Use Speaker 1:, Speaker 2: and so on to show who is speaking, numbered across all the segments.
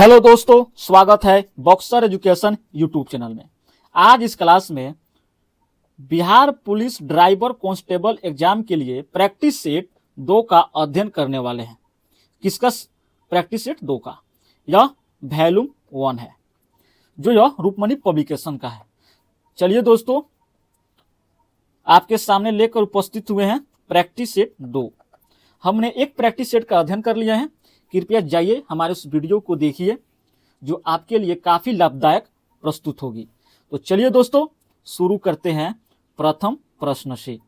Speaker 1: Hello दोस्तों, स्वागत है बॉक्सर एजुकेशन यूट्यूब चैनल में। आज इस क्लास में Bihar police driver constable exam के लिए प्रैक्टिस सेट 2 का अध्ययन करने वाले हैं। किसका प्रैक्टिस सेट 2 का? यह वॉल्यूम 1 है, जो यह रूपमणि पब्लिकेशन का है। चलिए दोस्तों, आपके सामने लेकर उपस्थित हुए हैं प्रैक्टिस सेट 2। हमने एक प्रैक्टिस सेट का अध्ययन कर लिया है। कृपया जाइए हमारे उस वीडियो को देखिए, जो आपके लिए काफी लाभदायक प्रस्तुत होगी। तो चलिए दोस्तों, शुरू करते हैं प्रथम प्रश्न से।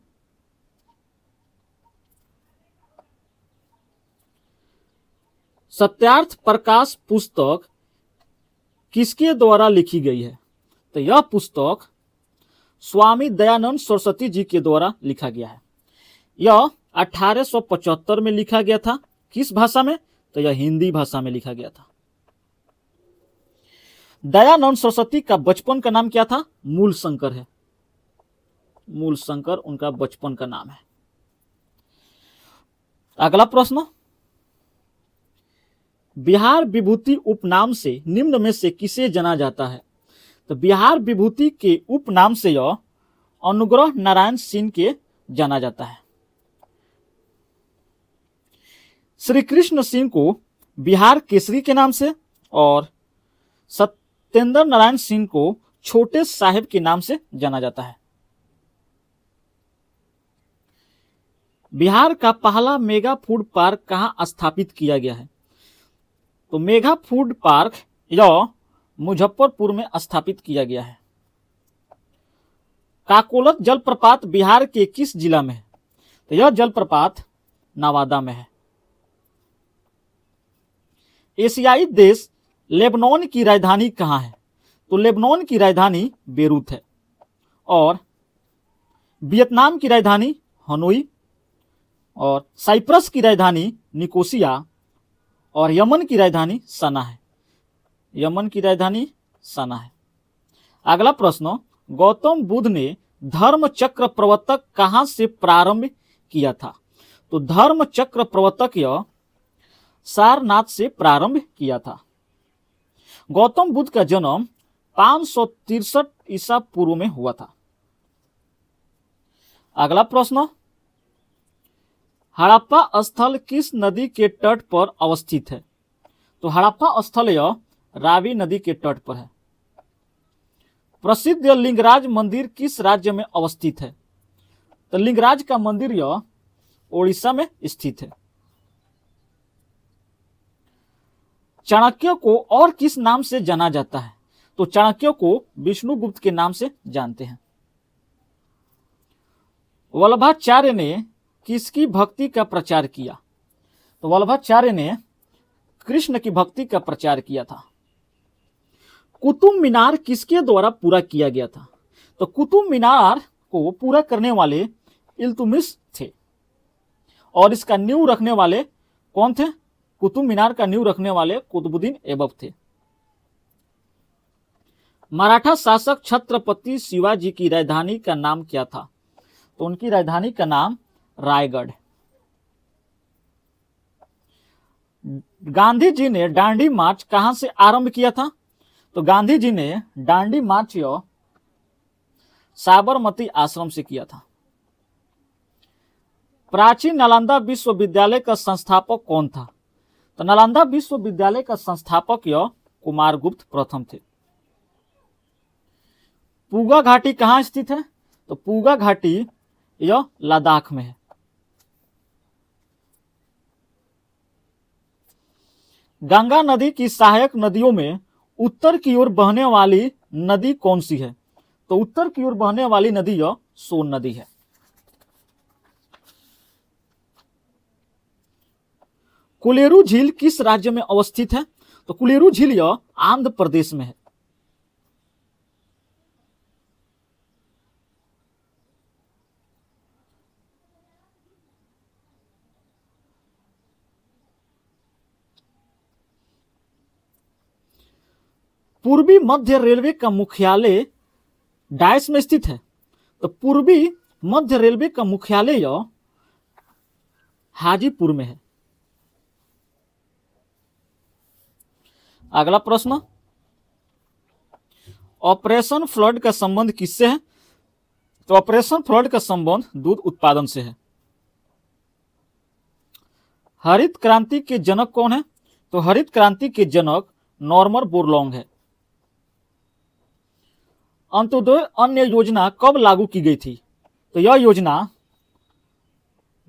Speaker 1: सत्यार्थ प्रकाश पुस्तक किसके द्वारा लिखी गई है? तो यह पुस्तक स्वामी दयानंद सरस्वती जी के द्वारा लिखा गया है। यह 1875 में लिखा गया था। किस भाषा में? तो यह हिंदी भाषा में लिखा गया था। दयानंद सरस्वती का बचपन का नाम क्या था? मूल शंकर है। मूल शंकर उनका बचपन का नाम है। अगला प्रश्न, बिहार विभूति उपनाम से निम्न में से किसे जाना जाता है? तो बिहार विभूति के उपनाम से यह अनुग्रह नारायण सिंह के जाना जाता है। श्री कृष्ण सिंह को बिहार केसरी के नाम से और सत्येंद्र नारायण सिंह को छोटे साहेब के नाम से जाना जाता है। बिहार का पहला मेगा फूड पार्क कहां स्थापित किया गया है? तो मेगा फूड पार्क यह मुजफ्फरपुर में स्थापित किया गया है। काकोलत जलप्रपात बिहार के किस जिला में है? तो यह जलप्रपात नवादा में है। एशियाई देश लेबनान की राजधानी कहां है? तो लेबनान की राजधानी बेरूत है। और वियतनाम की राजधानी हनोई, और साइप्रस की राजधानी निकोसिया, और यमन की राजधानी सना है। यमन की राजधानी सना है। अगला प्रश्न, गौतम बुद्ध ने धर्म चक्र प्रवर्तक कहां से प्रारंभ किया था? तो धर्म चक्र प्रवर्तक यह सारनाथ से प्रारंभ किया था। गौतम बुद्ध का जन्म 563 ईसा पूर्व में हुआ था। अगला प्रश्न, हड़प्पा स्थल किस नदी के तट पर अवस्थित है? तो हड़प्पा स्थल यह रावी नदी के तट पर है। प्रसिद्ध लिंगराज मंदिर किस राज्य में अवस्थित है? तो लिंगराज का मंदिर यह ओडिशा में स्थित है। चाणक्य को और किस नाम से जाना जाता है? तो चाणक्य को विष्णुगुप्त के नाम से जानते हैं। वल्लभाचार्य ने किसकी भक्ति का प्रचार किया? तो वल्लभाचार्य ने कृष्ण की भक्ति का प्रचार किया था। कुतुब मीनार किसके द्वारा पूरा किया गया था? तो कुतुब मीनार को पूरा करने वाले इल्तुतमिश थे। और इसका नींव रखने वाले कौन थे? कुतुब मीनार का नींव रखने वाले कुतुबुद्दीन ऐबक थे। मराठा शासक छत्रपति शिवाजी की राजधानी का नाम क्या था? तो उनकी राजधानी का नाम रायगढ़। गांधी जी ने दांडी मार्च कहां से आरंभ किया था? तो गांधी जी ने दांडी मार्च साबरमती आश्रम से किया था। प्राचीन नालंदा विश्वविद्यालय का संस्थापक कौन था? तो नालंदा विश्वविद्यालय का संस्थापक यह कुमारगुप्त प्रथम थे। पूगा घाटी कहां स्थित है? तो पूगा घाटी यह लद्दाख में है। गंगा नदी की सहायक नदियों में उत्तर की ओर बहने वाली नदी कौन सी है? तो उत्तर की ओर बहने वाली नदी यह सोन नदी है। कुलेरू झील किस राज्य में अवस्थित है? तो कुलेरू झील यह आंध्र प्रदेश में है। पूर्वी मध्य रेलवे का मुख्यालय डायस में स्थित है। तो पूर्वी मध्य रेलवे का मुख्यालय यह हाजीपुर में है। अगला प्रश्न, ऑपरेशन फ्लड का संबंध किससे है? तो ऑपरेशन फ्लड का संबंध दूध उत्पादन से है। हरित क्रांति के जनक कौन है? तो हरित क्रांति के जनक नॉर्मन बोरलॉन्ग है। अंत्योदय अन्न योजना कब लागू की गई थी? तो यह योजना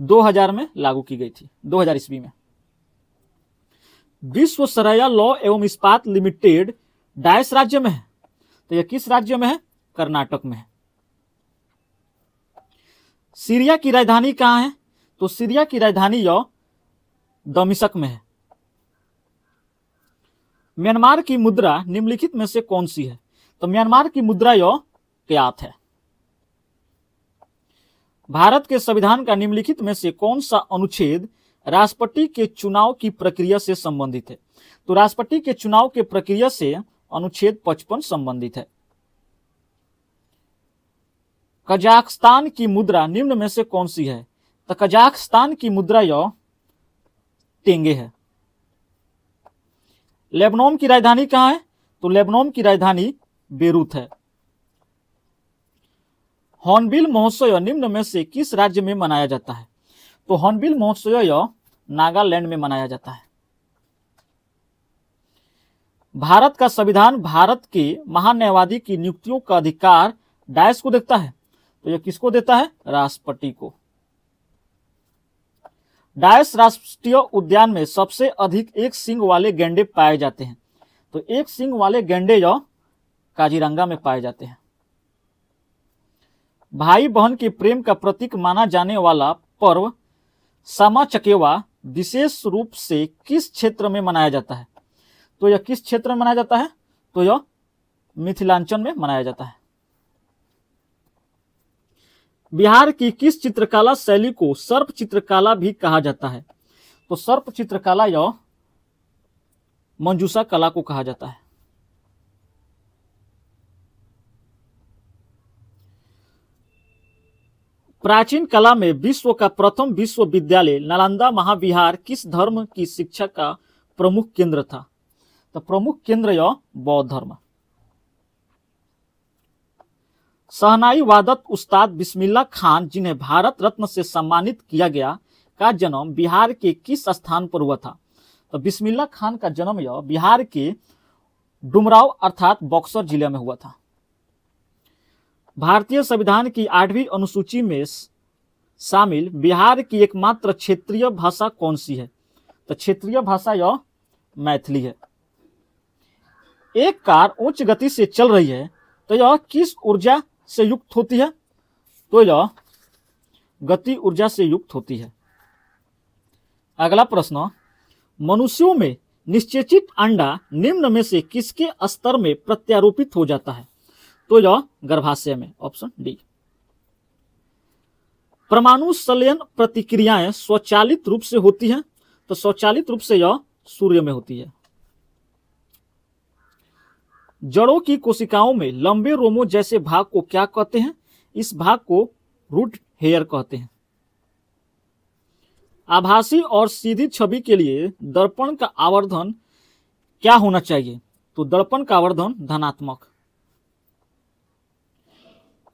Speaker 1: 2000 में लागू की गई थी, 2000 ईस्वी में। विश्व सरैया लौह एवं इस्पात लिमिटेड डायस राज्य में है? तो यह किस राज्य में है? कर्नाटक में है। सीरिया की राजधानी कहां है? तो सीरिया की राजधानी यह दमिश्क में है। म्यांमार की मुद्रा निम्नलिखित में से कौन सी है? तो म्यांमार की मुद्रा यह क्यात है। भारत के संविधान का निम्नलिखित में से कौन सा अनुच्छेद राष्ट्रपति के चुनाव की प्रक्रिया से संबंधित है? तो राष्ट्रपति के चुनाव के प्रक्रिया से अनुच्छेद 55 संबंधित है। कजाकिस्तान की मुद्रा निम्न में से कौन सी है? तो कजाकिस्तान की मुद्रा यह टेंगे है। लेबनान की राजधानी कहां है? तो लेबनान की राजधानी बेरूत है। हॉर्नबिल महोत्सव निम्न में से किस राज्य में मनाया जाता है? तो हॉर्नबिल महोत्सव यह नागालैंड में मनाया जाता है। भारत का संविधान भारत के महान्यायवादी की नियुक्तियों का अधिकार डायस को देता है? तो यह किसको देता है? राष्ट्रपति को। डायस राष्ट्रीय उद्यान में सबसे अधिक एक सींग वाले गैंडे पाए जाते हैं? तो एक सींग वाले गैंडे यह काजीरंगा में पाए जाते हैं। भाई बहन के प्रेम का प्रतीक माना जाने वाला पर्व सामा चकेवा विशेष रूप से किस क्षेत्र में मनाया जाता है? तो यह किस क्षेत्र में मनाया जाता है? तो यह मिथिलांचल में मनाया जाता है। बिहार की किस चित्रकला शैली को सर्प चित्रकला भी कहा जाता है? तो सर्प चित्रकला यह मंजूषा कला को कहा जाता है। प्राचीन कला में विश्व का प्रथम विश्वविद्यालय नालंदा महाविहार किस धर्म की शिक्षा का प्रमुख केंद्र था? तो प्रमुख केंद्र यह बौद्ध धर्म। शहनाई वादक उस्ताद बिस्मिल्लाह खान, जिन्हें भारत रत्न से सम्मानित किया गया, का जन्म बिहार के किस स्थान पर हुआ था? तो बिस्मिल्लाह खान का जन्म यह बिहार के डुमराव अर्थात बक्सर जिले में हुआ था। भारतीय संविधान की 8वीं अनुसूची में शामिल बिहार की एकमात्र क्षेत्रीय भाषा कौन सी है? तो क्षेत्रीय भाषा यह मैथिली है। एक कार उच्च गति से चल रही है तो यह किस ऊर्जा से युक्त होती है? तो यह गति ऊर्जा से युक्त होती है। अगला प्रश्न, मनुष्यों में निश्चेचित अंडा निम्न में से किसके स्तर में प्रत्यारोपित हो जाता है? तो यह गर्भाशय में, ऑप्शन डी। परमाणु संलयन प्रतिक्रियाएं स्वचालित रूप से होती हैं? तो स्वचालित रूप से यह सूर्य में होती है। जड़ों की कोशिकाओं में लंबे रोमों जैसे भाग को क्या कहते हैं? इस भाग को रूट हेयर कहते हैं। आभासी और सीधी छवि के लिए दर्पण का आवर्धन क्या होना चाहिए? तो दर्पण का आवर्धन धनात्मक।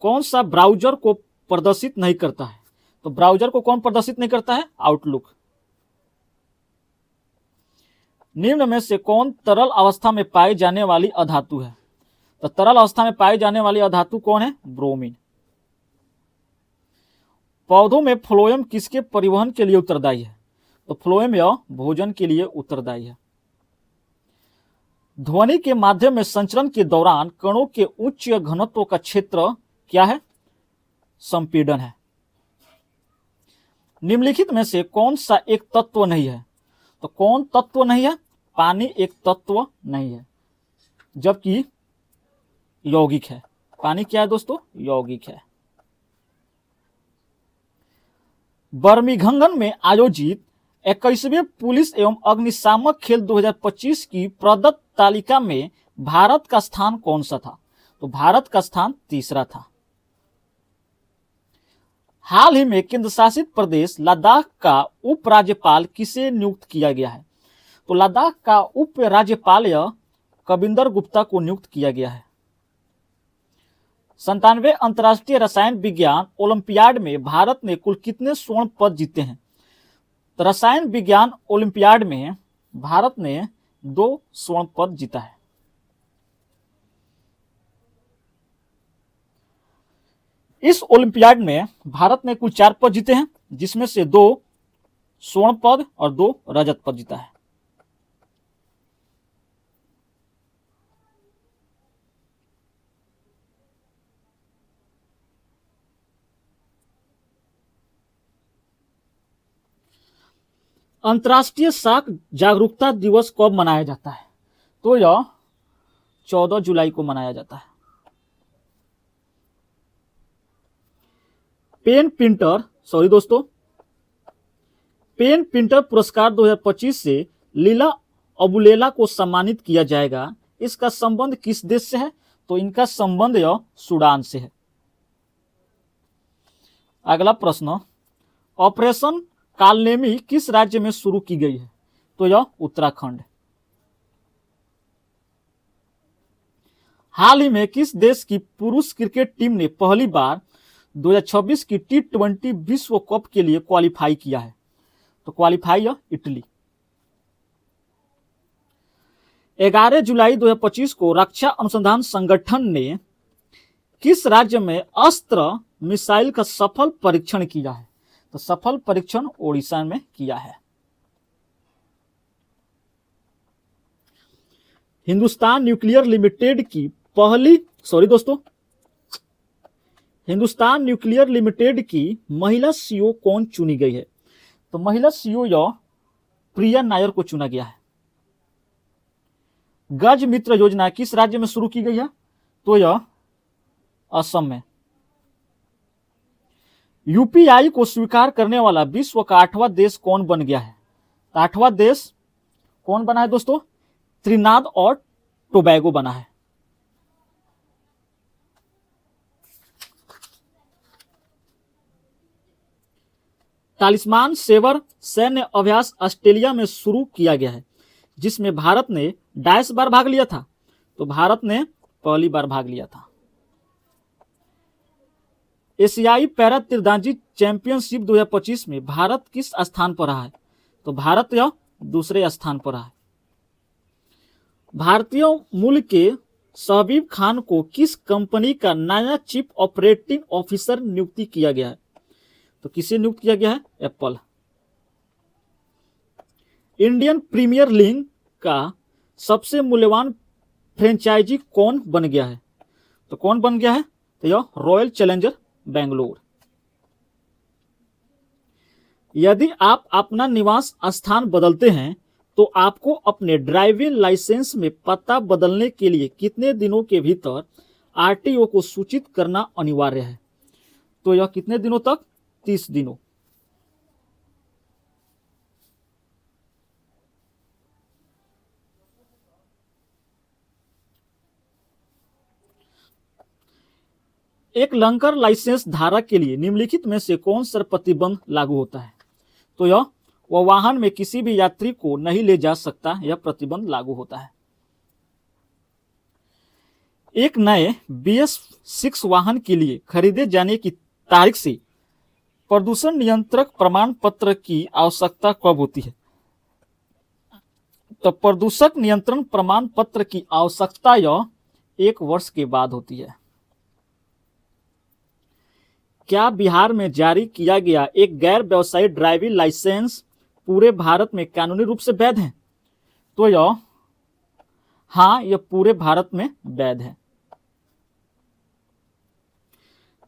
Speaker 1: कौन सा ब्राउजर को प्रदर्शित नहीं करता है? तो ब्राउजर को कौन प्रदर्शित नहीं करता है? आउटलुक। निम्न में से कौन तरल अवस्था में पाई जाने वाली अधातु है? तो तरल अवस्था में पाई जाने वाली अधातु कौन है? ब्रोमीन। पौधों में फ्लोएम किसके परिवहन के लिए उत्तरदायी है? तो फ्लोएम यह भोजन के लिए उत्तरदायी है। ध्वनि के माध्यम में संचरण के दौरान कणों के उच्च घनत्व का क्षेत्र क्या है? संपीड़न है। निम्नलिखित में से कौन सा एक तत्व नहीं है? तो कौन तत्व नहीं है? पानी एक तत्व नहीं है, जबकि यौगिक है। पानी क्या है दोस्तों? यौगिक है। बर्मिंघम में आयोजित 21वें पुलिस एवं अग्निशामक खेल 2025 की प्रदत्त तालिका में भारत का स्थान कौन सा था? तो भारत का स्थान तीसरा था। हाल ही में केंद्र शासित प्रदेश लद्दाख का उपराज्यपाल किसे नियुक्त किया गया है? तो लद्दाख का उपराज्यपाल कविंदर गुप्ता को नियुक्त किया गया है। 97वें अंतर्राष्ट्रीय रसायन विज्ञान ओलंपियाड में भारत ने कुल कितने स्वर्ण पद जीते हैं? तो रसायन विज्ञान ओलंपियाड में भारत ने 2 स्वर्ण पद जीता है। इस ओलंपियाड में भारत ने कुल 4 पद जीते हैं, जिसमें से 2 स्वर्ण पद और 2 रजत पद जीता है। अंतर्राष्ट्रीय साख जागरूकता दिवस कब मनाया जाता है? तो यह 14 जुलाई को मनाया जाता है। पेन पिंटर पुरस्कार 2025 से लीला अबुलेला को सम्मानित किया जाएगा। इसका संबंध किस देश से है? तो इनका संबंध यह सूडान से है। अगला प्रश्न, ऑपरेशन कालनेमी किस राज्य में शुरू की गई है? तो यह उत्तराखंड। हाल ही में किस देश की पुरुष क्रिकेट टीम ने पहली बार 2026 की T20 विश्व कप के लिए क्वालिफाई किया है? तो क्वालिफाई यह इटली। 11 जुलाई 2025 को रक्षा अनुसंधान संगठन ने किस राज्य में अस्त्र मिसाइल का सफल परीक्षण किया है? तो सफल परीक्षण ओडिशा में किया है। हिंदुस्तान न्यूक्लियर लिमिटेड की महिला सीईओ कौन चुनी गई है? तो महिला सीईओ यह प्रिया नायर को चुना गया है। गज मित्र योजना किस राज्य में शुरू की गई है? तो यह असम में। यूपीआई को स्वीकार करने वाला विश्व का 8वां देश कौन बन गया है? 8वां देश कौन बना है दोस्तों? त्रिनाद और टोबैगो बना है। तालिस्मान सेवर सैन्य अभ्यास ऑस्ट्रेलिया में शुरू किया गया है, जिसमें भारत ने 22 बार भाग लिया था। तो भारत ने पहली बार भाग लिया था। एशियाई पैरा तीरंदाजी चैंपियनशिप 2025 में भारत किस स्थान पर रहा है? तो भारत यह दूसरे स्थान पर रहा है। भारतीय मूल के शहबीब खान को किस कंपनी का नया चीफ ऑपरेटिंग ऑफिसर नियुक्ति किया गया है? तो किसे नियुक्त किया गया है? एप्पल। इंडियन प्रीमियर लीग का सबसे मूल्यवान फ्रेंचाइजी कौन बन गया है? तो कौन बन गया है? तो यह रॉयल चैलेंजर बेंगलोर। यदि आप अपना निवास स्थान बदलते हैं तो आपको अपने ड्राइविंग लाइसेंस में पता बदलने के लिए कितने दिनों के भीतर आरटीओ को सूचित करना अनिवार्य है? तो यह कितने दिनों तक? 30 दिनों। एक लंकर लाइसेंस धारक के लिए निम्नलिखित में से कौन सा प्रतिबंध लागू होता है? तो यह वह वाहन में किसी भी यात्री को नहीं ले जा सकता, यह प्रतिबंध लागू होता है। एक नए BS6 वाहन के लिए खरीदे जाने की तारीख से प्रदूषण नियंत्रक प्रमाण पत्र की आवश्यकता कब होती है? तो प्रदूषक नियंत्रण प्रमाण पत्र की आवश्यकता यह 1 वर्ष के बाद होती है। क्या बिहार में जारी किया गया एक गैर व्यवसायी ड्राइविंग लाइसेंस पूरे भारत में कानूनी रूप से वैध है? तो यह पूरे भारत में वैध है।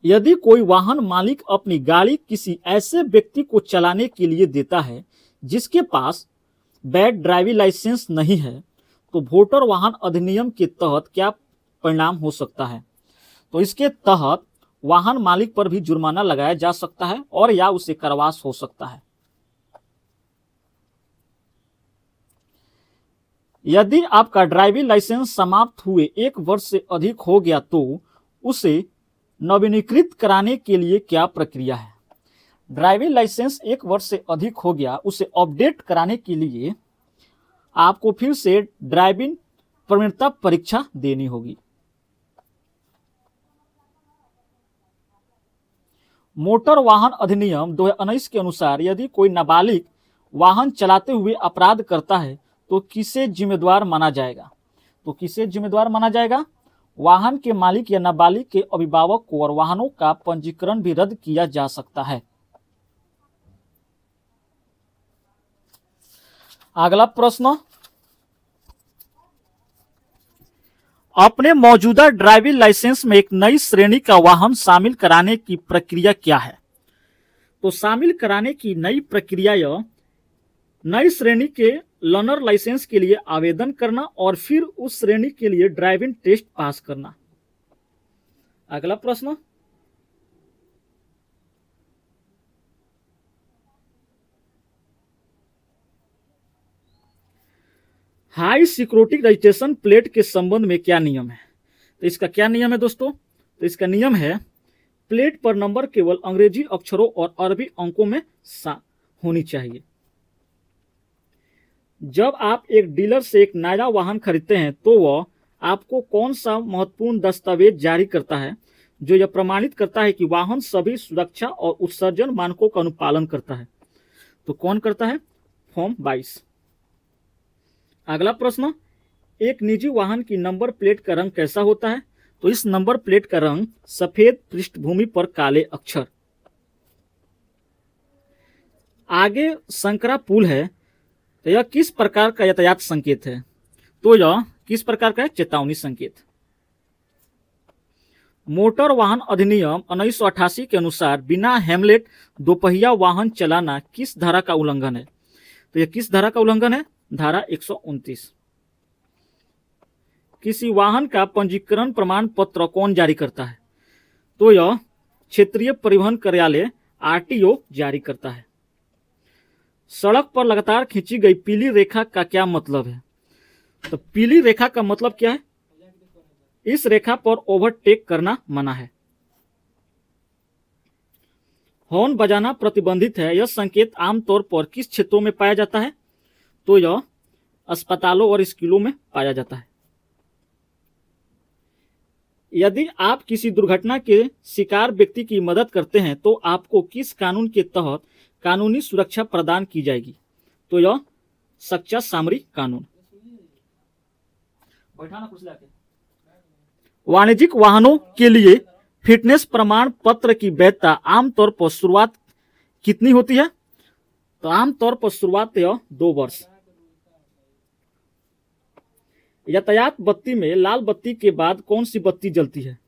Speaker 1: यदि कोई वाहन मालिक अपनी गाड़ी किसी ऐसे व्यक्ति को चलाने के लिए देता है जिसके पास वैध ड्राइविंग लाइसेंस नहीं है, तो मोटर वाहन अधिनियम के तहत क्या परिणाम हो सकता है? तो इसके तहत वाहन मालिक पर भी जुर्माना लगाया जा सकता है और या उसे कारावास हो सकता है। यदि आपका ड्राइविंग लाइसेंस समाप्त हुए 1 वर्ष से अधिक हो गया तो उसे नवीनीकृत कराने के लिए क्या प्रक्रिया है? ड्राइविंग लाइसेंस 1 वर्ष से अधिक हो गया, उसे अपडेट कराने के लिए आपको फिर से ड्राइविंग प्रवीणता परीक्षा देनी होगी। मोटर वाहन अधिनियम 2019 के अनुसार यदि कोई नाबालिग वाहन चलाते हुए अपराध करता है तो किसे जिम्मेदार माना जाएगा? तो किसे जिम्मेदार माना जाएगा? वाहन के मालिक या नाबालिग के अभिभावक को, और वाहनों का पंजीकरण भी रद्द किया जा सकता है। अगला प्रश्न, अपने मौजूदा ड्राइविंग लाइसेंस में एक नई श्रेणी का वाहन शामिल कराने की प्रक्रिया क्या है? तो शामिल कराने की नई प्रक्रिया यह नई श्रेणी के लर्नर लाइसेंस के लिए आवेदन करना और फिर उस श्रेणी के लिए ड्राइविंग टेस्ट पास करना। अगला प्रश्न, हाई सिक्योरिटी रजिस्ट्रेशन प्लेट के संबंध में क्या नियम है? तो इसका क्या नियम है दोस्तों? तो इसका नियम है प्लेट पर नंबर केवल अंग्रेजी अक्षरों और अरबी अंकों में होनी चाहिए। जब आप एक डीलर से एक नया वाहन खरीदते हैं तो वह आपको कौन सा महत्वपूर्ण दस्तावेज जारी करता है जो यह प्रमाणित करता है कि वाहन सभी सुरक्षा और उत्सर्जन मानकों का अनुपालन करता है? तो कौन करता है? फॉर्म 22। अगला प्रश्न, एक निजी वाहन की नंबर प्लेट का रंग कैसा होता है? तो इस नंबर प्लेट का रंग सफेद पृष्ठभूमि पर काले अक्षर। आगे संकरा पुल है, तो यह किस प्रकार का यातायात संकेत है? तो यह किस प्रकार का है? चेतावनी संकेत। मोटर वाहन अधिनियम 1988 के अनुसार बिना हेलमेट दोपहिया वाहन चलाना किस धारा का उल्लंघन है? तो यह किस धारा का उल्लंघन है? धारा 129। किसी वाहन का पंजीकरण प्रमाण पत्र कौन जारी करता है? तो यह क्षेत्रीय परिवहन कार्यालय आरटीओ जारी करता है। सड़क पर लगातार खींची गई पीली रेखा का क्या मतलब है? तो पीली रेखा का मतलब क्या है? इस रेखा पर ओवरटेक करना मना है। हॉर्न बजाना प्रतिबंधित है, यह संकेत आमतौर पर किस क्षेत्रों में पाया जाता है? तो यह अस्पतालों और स्कूलों में पाया जाता है। यदि आप किसी दुर्घटना के शिकार व्यक्ति की मदद करते हैं तो आपको किस कानून के तहत कानूनी सुरक्षा प्रदान की जाएगी? तो यह सच्चा सामरिक कानून। वाणिज्यिक वाहनों के लिए फिटनेस प्रमाण पत्र की वैधता आमतौर पर शुरुआत कितनी होती है? तो आमतौर पर शुरुआत यह 2 वर्ष। यातायात बत्ती में लाल बत्ती के बाद कौन सी बत्ती जलती है?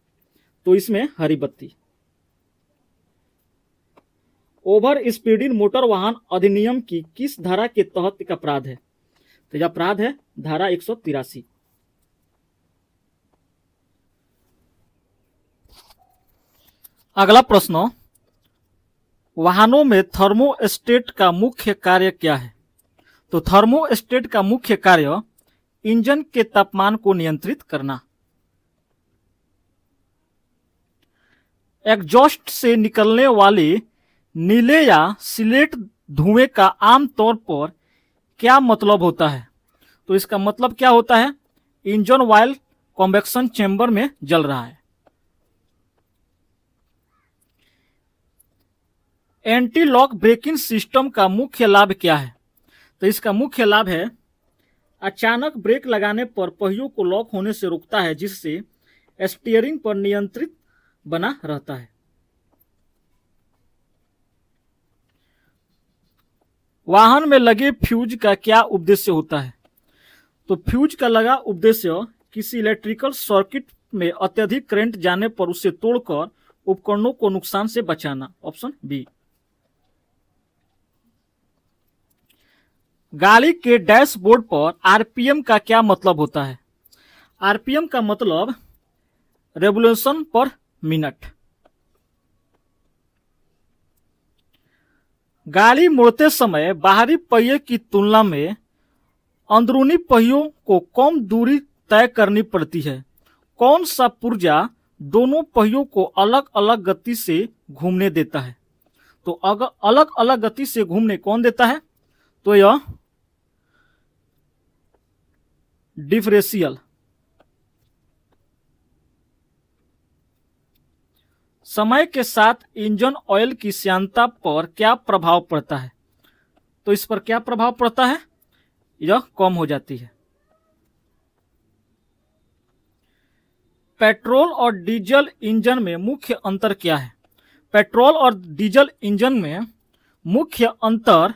Speaker 1: तो इसमें हरी बत्ती। ओवर स्पीडिंग मोटर वाहन अधिनियम की किस धारा के तहत एक अपराध है? तो यह अपराध है धारा 183। अगला प्रश्न, वाहनों में थर्मोस्टेट का मुख्य कार्य क्या है? तो थर्मोस्टेट का मुख्य कार्य इंजन के तापमान को नियंत्रित करना। एग्जॉस्ट से निकलने वाले नीले या सिलेट धुएं का आमतौर पर क्या मतलब होता है? तो इसका मतलब क्या होता है? इंजन ऑयल कन्वेक्शन चेंबर में जल रहा है। एंटी लॉक ब्रेकिंग सिस्टम का मुख्य लाभ क्या है? तो इसका मुख्य लाभ है अचानक ब्रेक लगाने पर पहियों को लॉक होने से रोकता है, जिससे स्टीयरिंग पर नियंत्रित बना रहता है। वाहन में लगे फ्यूज का क्या उद्देश्य होता है? तो फ्यूज का लगा उद्देश्य किसी इलेक्ट्रिकल सर्किट में अत्यधिक करंट जाने पर उसे तोड़कर उपकरणों को नुकसान से बचाना। Option B. गाड़ी के डैशबोर्ड पर आरपीएम का क्या मतलब होता है? आरपीएम का मतलब रेवोल्यूशन पर मिनट। गाड़ी मुड़ते समय बाहरी पहिए की तुलना में अंदरूनी पहियों को कम दूरी तय करनी पड़ती है। कौन सा पुर्जा दोनों पहियों को अलग अलग गति से घूमने देता है? तो अगर अलग अलग गति से घूमने कौन देता है? तो यह डिफरेंशियल समय के साथ इंजन ऑयल की श्यानता पर क्या प्रभाव पड़ता है? तो इस पर क्या प्रभाव पड़ता है? यह कम हो जाती है। पेट्रोल और डीजल इंजन में मुख्य अंतर क्या है? पेट्रोल और डीजल इंजन में मुख्य अंतर,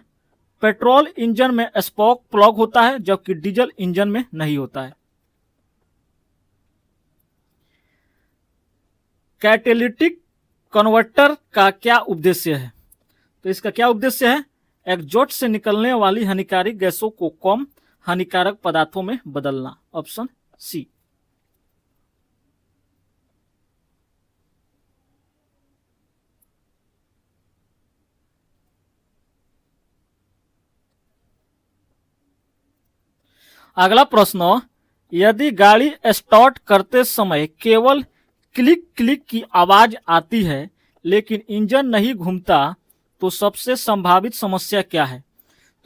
Speaker 1: पेट्रोल इंजन में स्पार्क प्लग होता है जबकि डीजल इंजन में नहीं होता है। कैटेलिटिक कन्वर्टर का क्या उद्देश्य है? तो इसका क्या उद्देश्य है? एग्जॉस्ट से निकलने वाली हानिकारक गैसों को कम हानिकारक पदार्थों में बदलना। Option C. अगला प्रश्न, यदि गाड़ी स्टार्ट करते समय केवल क्लिक क्लिक की आवाज आती है लेकिन इंजन नहीं घूमता तो सबसे संभावित समस्या क्या है?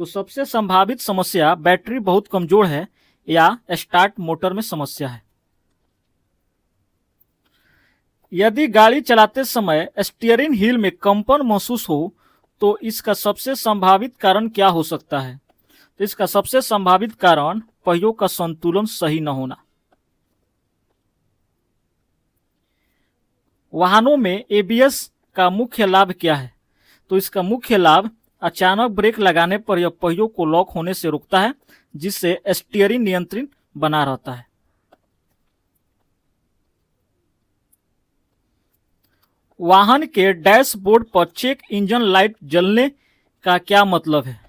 Speaker 1: तो सबसे संभावित समस्या बैटरी बहुत कमजोर है या स्टार्ट मोटर में समस्या है। यदि गाड़ी चलाते समय स्टीयरिंग व्हील में कंपन महसूस हो तो इसका सबसे संभावित कारण क्या हो सकता है? तो इसका सबसे संभावित कारण पहियों का संतुलन सही न होना। वाहनों में एबीएस का मुख्य लाभ क्या है? तो इसका मुख्य लाभ अचानक ब्रेक लगाने पर यह पहियों को लॉक होने से रोकता है जिससे स्टीयरिंग नियंत्रित बना रहता है। वाहन के डैशबोर्ड पर चेक इंजन लाइट जलने का क्या मतलब है?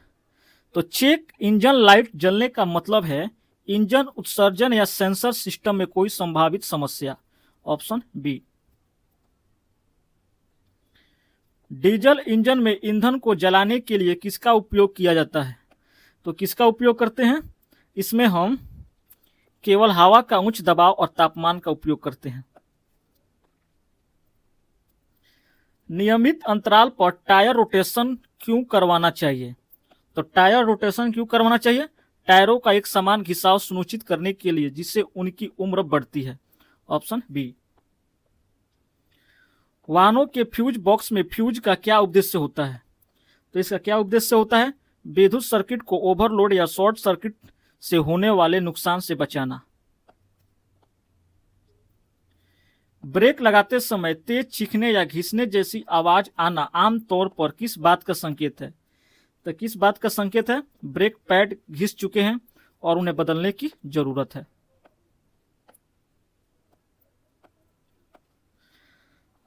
Speaker 1: तो चेक इंजन लाइट जलने का मतलब है इंजन उत्सर्जन या सेंसर सिस्टम में कोई संभावित समस्या। Option B. डीजल इंजन में ईंधन को जलाने के लिए किसका उपयोग किया जाता है? तो किसका उपयोग करते हैं? इसमें हम केवल हवा का उच्च दबाव और तापमान का उपयोग करते हैं। नियमित अंतराल पर टायर रोटेशन क्यों करवाना चाहिए? तो टायर रोटेशन क्यों करवाना चाहिए? टायरों का एक समान घिसाव सुनिश्चित करने के लिए जिससे उनकी उम्र बढ़ती है। Option B. वाहनों के फ्यूज बॉक्स में फ्यूज का क्या उद्देश्य होता है? तो इसका क्या उद्देश्य होता है? विद्युत सर्किट को ओवरलोड या शॉर्ट सर्किट से होने वाले नुकसान से बचाना। ब्रेक लगाते समय तेज चीखने या घिसने जैसी आवाज आना आमतौर पर किस बात का संकेत है? तो किस बात का संकेत है? ब्रेक पैड घिस चुके हैं और उन्हें बदलने की जरूरत है।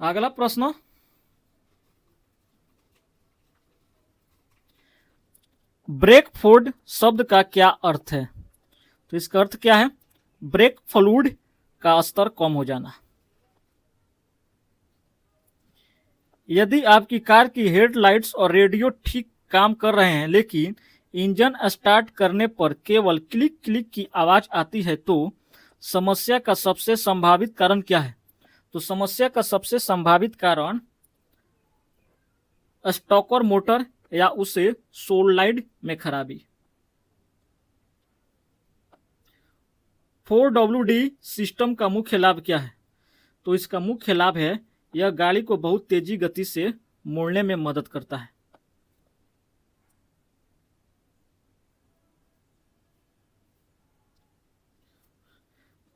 Speaker 1: अगला प्रश्न, ब्रेक फ्लूइड शब्द का क्या अर्थ है? तो इसका अर्थ क्या है? ब्रेक फ्लूइड का स्तर कम हो जाना। यदि आपकी कार की हेडलाइट्स और रेडियो ठीक काम कर रहे हैं लेकिन इंजन स्टार्ट करने पर केवल क्लिक क्लिक की आवाज आती है तो समस्या का सबसे संभावित कारण क्या है? तो समस्या का सबसे संभावित कारण स्टॉकर मोटर या उसे सोलनॉइड में खराबी। 4WD सिस्टम का मुख्य लाभ क्या है? तो इसका मुख्य लाभ है यह गाड़ी को बहुत तेजी गति से मोड़ने में मदद करता है।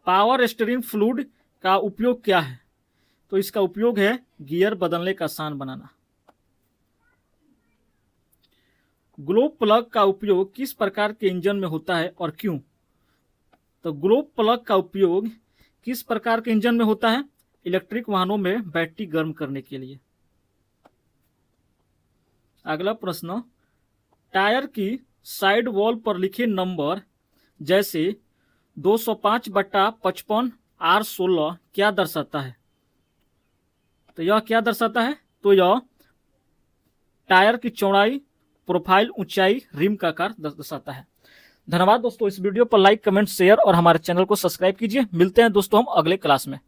Speaker 1: पावर स्टीयरिंग फ्लूइड का उपयोग क्या है? तो इसका उपयोग है गियर बदलने का आसान बनाना। ग्लो प्लग का उपयोग किस प्रकार के इंजन में होता है और क्यों? तो ग्लो प्लग का उपयोग किस प्रकार के इंजन में होता है? इलेक्ट्रिक वाहनों में बैटरी गर्म करने के लिए। अगला प्रश्न, टायर की साइड वॉल पर लिखे नंबर जैसे 205/55 R16 क्या दर्शाता है? तो यह क्या दर्शाता है? तो यह टायर की चौड़ाई, प्रोफाइल, ऊंचाई, रिम का आकार दर्शाता है। धन्यवाद दोस्तों, इस वीडियो पर लाइक, कमेंट, शेयर और हमारे चैनल को सब्सक्राइब कीजिए। मिलते हैं दोस्तों हम अगले क्लास में।